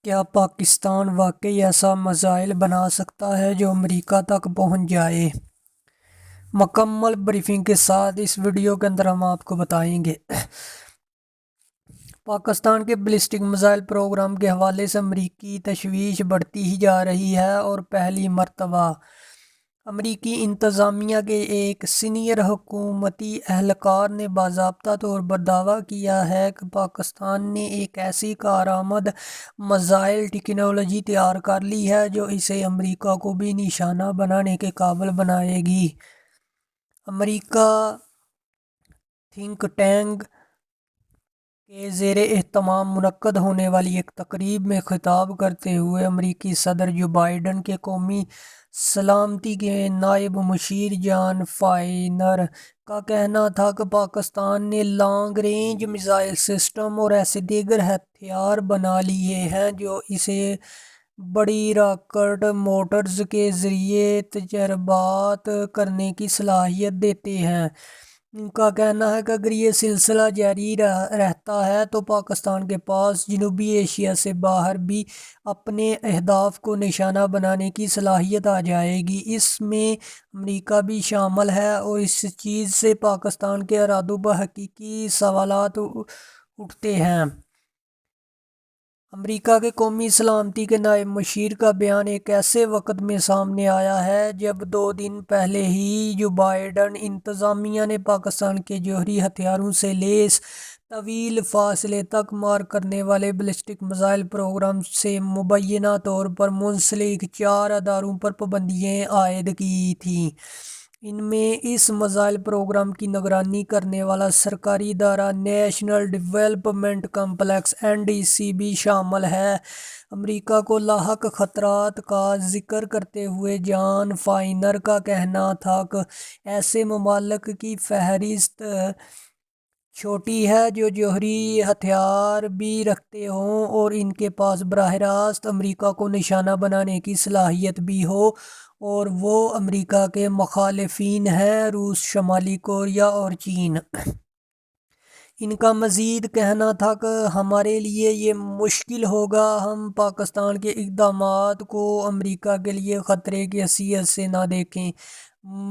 کیا پاکستان واقعی ایسا میزائل بنا سکتا ہے جو امریکہ تک پہنچ جائے؟ مکمل بریفنگ کے ساتھ اس ویڈیو کے اندر ہم آپ کو بتائیں گے۔ پاکستان کے بیلسٹک میزائل پروگرام کے حوالے سے امریکی تشویش بڑھتی ہی جا رہی ہے اور پہلی مرتبہ امریکی انتظامیہ کے ایک سینئر حکومتی اہلکار نے باضابطہ طور پر دعویٰ کیا ہے کہ پاکستان نے ایک ایسی کارآمد میزائل ٹیکنالوجی تیار کر لی ہے جو اسے امریکہ کو بھی نشانہ بنانے کے قابل بنائے گی۔ امریکہ تھنک ٹینک کے زیر اہتمام منعقد ہونے والی ایک تقریب میں خطاب کرتے ہوئے امریکی صدر جو بائیڈن کے قومی سلامتی کے نائب مشیر جان فائنر کا کہنا تھا کہ پاکستان نے لانگ رینج میزائل سسٹم اور ایسے دیگر ہتھیار بنا لیے ہیں جو اسے بڑی راکٹ موٹرز کے ذریعے تجربات کرنے کی صلاحیت دیتے ہیں۔ ان کا کہنا ہے کہ اگر یہ سلسلہ جاری رہتا ہے تو پاکستان کے پاس جنوبی ایشیا سے باہر بھی اپنے اہداف کو نشانہ بنانے کی صلاحیت آ جائے گی۔ اس میں امریکہ بھی شامل ہے اور اس چیز سے پاکستان کے ارادوں پر حقیقی سوالات اٹھتے ہیں۔ امریکہ کے قومی سلامتی کے نائب مشیر کا بیان ایک ایسے وقت میں سامنے آیا ہے جب 2 دن پہلے ہی جو بائیڈن انتظامیہ نے پاکستان کے جوہری ہتھیاروں سے لیس طویل فاصلے تک مار کرنے والے بیلسٹک میزائل پروگرام سے مبینہ طور پر منسلک 4 اداروں پر پابندیاں عائد کی تھیں۔ ان میں اس میزائل پروگرام کی نگرانی کرنے والا سرکاری ادارہ نیشنل ڈیولپمنٹ کمپلیکس (NDC) بھی شامل ہے۔ امریکہ کو لاحق خطرات کا ذکر کرتے ہوئے جان فائنر کا کہنا تھا کہ ایسے ممالک کی فہرست چھوٹی ہے جو جوہری ہتھیار بھی رکھتے ہوں اور ان کے پاس براہ راست امریکہ کو نشانہ بنانے کی صلاحیت بھی ہو، اور وہ امریکہ کے مخالفین ہیں: روس، شمالی کوریا اور چین۔ ان کا مزید کہنا تھا کہ ہمارے لیے یہ مشکل ہوگا، ہم پاکستان کے اقدامات کو امریکہ کے لیے خطرے کی حیثیت سے نہ دیکھیں۔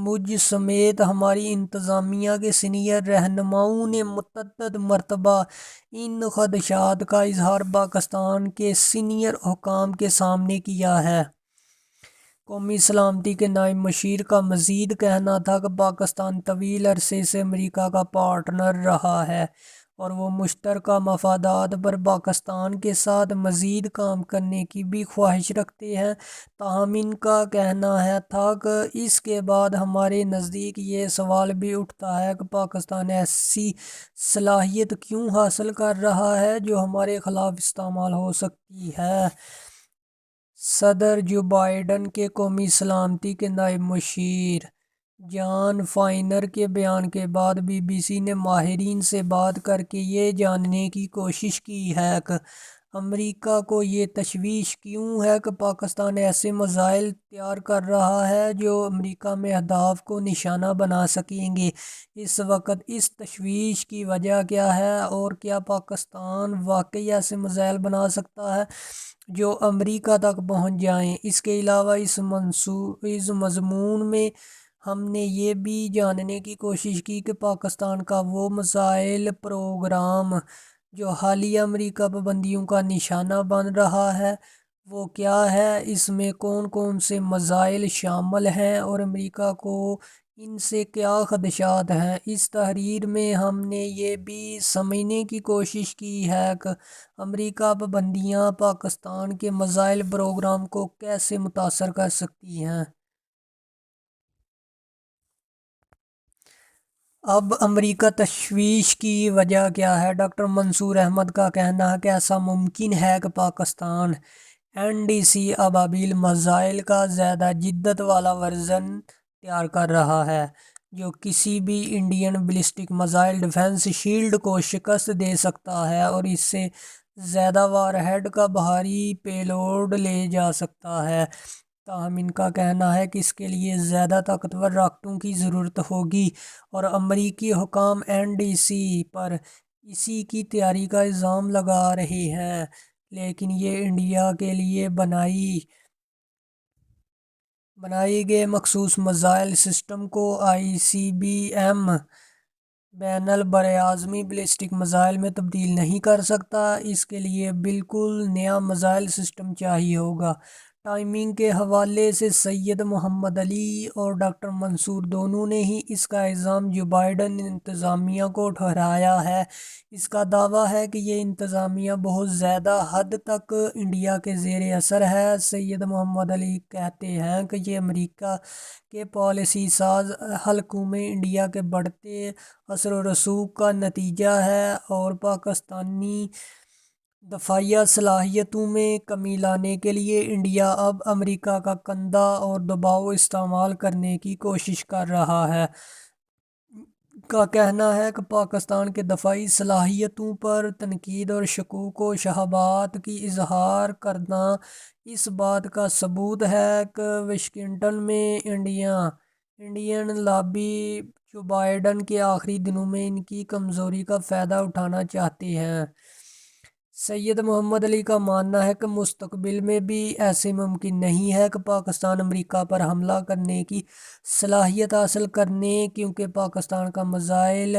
مجھ سمیت ہماری انتظامیہ کے سینئر رہنماؤں نے متعدد مرتبہ ان خدشات کا اظہار پاکستان کے سینئر حکام کے سامنے کیا ہے۔ قومی سلامتی کے نائب مشیر کا مزید کہنا تھا کہ پاکستان طویل عرصے سے امریکہ کا پارٹنر رہا ہے اور وہ مشترکہ مفادات پر پاکستان کے ساتھ مزید کام کرنے کی بھی خواہش رکھتے ہیں۔ تاہم ان کا کہنا تھا کہ اس کے بعد ہمارے نزدیک یہ سوال بھی اٹھتا ہے کہ پاکستان ایسی صلاحیت کیوں حاصل کر رہا ہے جو ہمارے خلاف استعمال ہو سکتی ہے۔ صدر جو بائیڈن کے قومی سلامتی کے نائب مشیر جان فائنر کے بیان کے بعد BBC نے ماہرین سے بات کر کے یہ جاننے کی کوشش کی ہے کہ امریکہ کو یہ تشویش کیوں ہے کہ پاکستان ایسے میزائل تیار کر رہا ہے جو امریکہ میں اہداف کو نشانہ بنا سکیں گے۔ اس وقت اس تشویش کی وجہ کیا ہے اور کیا پاکستان واقعی ایسے میزائل بنا سکتا ہے جو امریکہ تک پہنچ جائیں؟ اس کے علاوہ اس مضمون میں ہم نے یہ بھی جاننے کی کوشش کی کہ پاکستان کا وہ میزائل پروگرام جو حالیہ امریکہ پابندیوں کا نشانہ بن رہا ہے وہ کیا ہے، اس میں کون کون سے میزائل شامل ہیں اور امریکہ کو ان سے کیا خدشات ہیں۔ اس تحریر میں ہم نے یہ بھی سمجھنے کی کوشش کی ہے کہ امریکہ پابندیاں پاکستان کے میزائل پروگرام کو کیسے متاثر کر سکتی ہیں۔ اب امریکہ تشویش کی وجہ کیا ہے؟ ڈاکٹر منصور احمد کا کہنا ہے کہ ایسا ممکن ہے کہ پاکستان NDC ابابیل میزائل کا زیادہ جدت والا ورژن تیار کر رہا ہے جو کسی بھی Indian ballistic missile defence shield کو شکست دے سکتا ہے اور اس سے زیادہ وار ہیڈ کا بھاری پے لوڈ لے جا سکتا ہے۔ تاہم ان کا کہنا ہے کہ اس کے لیے زیادہ طاقتور راکٹوں کی ضرورت ہوگی اور امریکی حکام NDC پر اسی کی تیاری کا الزام لگا رہے ہیں، لیکن یہ انڈیا کے لیے بنائی گئے مخصوص میزائل سسٹم کو ICBM بین البراعظمی بیلسٹک میزائل میں تبدیل نہیں کر سکتا۔ اس کے لیے بالکل نیا میزائل سسٹم چاہیے ہوگا۔ ٹائمنگ کے حوالے سے سید محمد علی اور ڈاکٹر منصور دونوں نے ہی اس کا الزام جو بائیڈن انتظامیہ کو ٹھہرایا ہے۔ اس کا دعویٰ ہے کہ یہ انتظامیہ بہت زیادہ حد تک انڈیا کے زیر اثر ہے۔ سید محمد علی کہتے ہیں کہ یہ امریکہ کے پالیسی ساز حلقوں میں انڈیا کے بڑھتے اثر و رسوخ کا نتیجہ ہے اور پاکستانی دفاعیہ صلاحیتوں میں کمی لانے کے لیے انڈیا اب امریکہ کا کندھا اور دباؤ استعمال کرنے کی کوشش کر رہا ہے۔ کا کہنا ہے کہ پاکستان کے دفاعی صلاحیتوں پر تنقید اور شکوک و شبہات کی اظہار کرنا اس بات کا ثبوت ہے کہ واشنگٹن میں انڈین لابی جو بائیڈن کے آخری دنوں میں ان کی کمزوری کا فائدہ اٹھانا چاہتے ہیں۔ سید محمد علی کا ماننا ہے کہ مستقبل میں بھی ایسے ممکن نہیں ہے کہ پاکستان امریکہ پر حملہ کرنے کی صلاحیت حاصل کرنے، کیونکہ پاکستان کا میزائل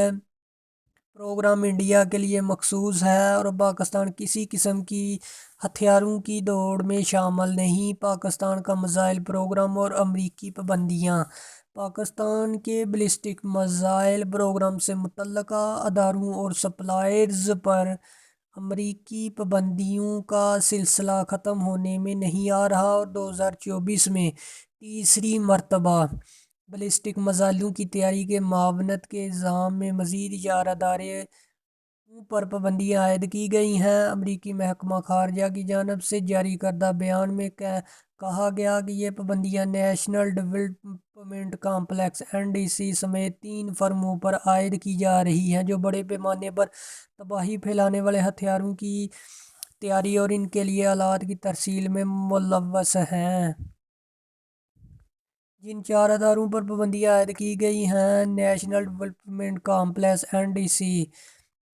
پروگرام انڈیا کے لیے مخصوص ہے اور پاکستان کسی قسم کی ہتھیاروں کی دوڑ میں شامل نہیں۔ پاکستان کا میزائل پروگرام اور امریکی پابندیاں پاکستان کے بیلسٹک میزائل پروگرام سے متعلقہ اداروں اور سپلائرز پر امریکی پابندیوں کا سلسلہ ختم ہونے میں نہیں آ رہا اور 2024 میں تیسری مرتبہ بیلسٹک میزائلوں کی تیاری کے معاونت کے الزام میں مزید 11 اداروں پر پابندیاں عائد کی گئی ہیں۔ امریکی محکمہ خارجہ کی جانب سے جاری کردہ بیان میں کہا گیا کہ یہ پابندیاں نیشنل ڈیولپمنٹ کمپلیکس NDC سمیت 3 فرموں پر عائد کی جا رہی ہیں جو بڑے پیمانے پر تباہی پھیلانے والے ہتھیاروں کی تیاری اور ان کے لیے آلات کی ترسیل میں ملوث ہیں۔ جن 4 اداروں پر پابندیاں عائد کی گئی ہیں نیشنل ڈیولپمنٹ کمپلیکس NDC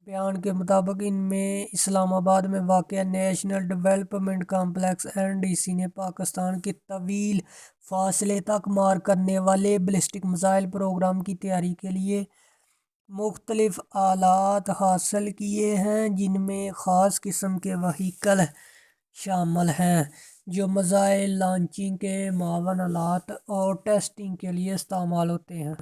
بیان کے مطابق ان میں اسلام آباد میں واقع نیشنل ڈیولپمنٹ کمپلیکس NDC نے پاکستان کے طویل فاصلے تک مار کرنے والے بیلسٹک میزائل پروگرام کی تیاری کے لیے مختلف آلات حاصل کیے ہیں، جن میں خاص قسم کے وہیکل شامل ہیں جو میزائل لانچنگ کے معاون آلات اور ٹیسٹنگ کے لیے استعمال ہوتے ہیں۔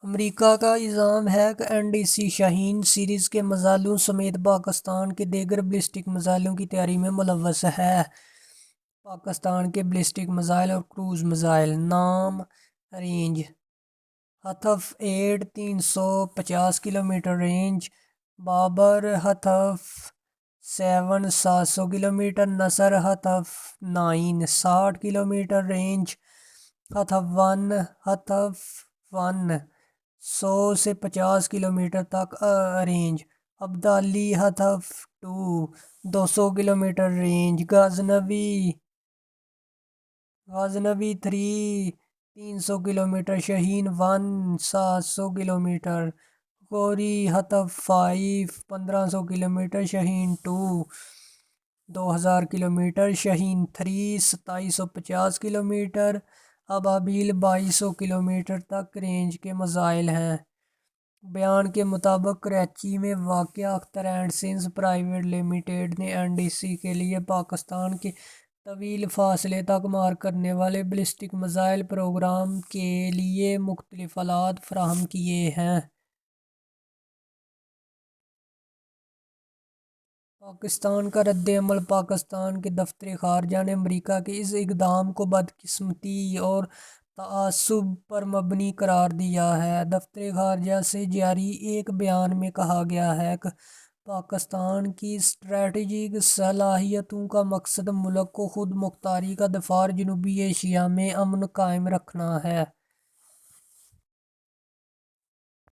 امریکہ کا الزام ہے کہ NDC شاہین سیریز کے میزائلوں سمیت پاکستان کے دیگر بیلسٹک میزائلوں کی تیاری میں ملوث ہے۔ پاکستان کے بیلسٹک میزائل اور کروز میزائل نام رینج: ہدف 8 350 کلومیٹر رینج، بابر ہدف 7 700 کلومیٹر، نصر ہدف 9 60 کلومیٹر رینج، ہدف 1 100 سے 50 کلومیٹر تک range, Abdali Hatf 2 200 kilometre range, Ghaznavi 3 300 kilometre, Shaheen 1 700 kilometre, Ghauri Hatf 5 1500 kilometre, Shaheen 2 2000 kilometre, Shaheen 3 2750 kilometre, Ababeel 2200 kilometre تک رینج کے میزائل ہیں۔ بیان کے مطابق کراچی میں واقع Akhtar and sons private limited نے NDC کے لیے پاکستان کے طویل فاصلے تک مار کرنے والے بیلسٹک میزائل پروگرام کے لیے مختلف آلات فراہم کیے ہیں۔ پاکستان کا رد عمل: پاکستان کے دفتر خارجہ نے امریکہ کے اس اقدام کو بدقسمتی اور تعصب پر مبنی قرار دیا ہے۔ دفتر خارجہ سے جاری ایک بیان میں کہا گیا ہے کہ پاکستان کی اسٹریٹجک صلاحیتوں کا مقصد ملک کو خود مختاری کا دفاع اور جنوبی ایشیا میں امن قائم رکھنا ہے۔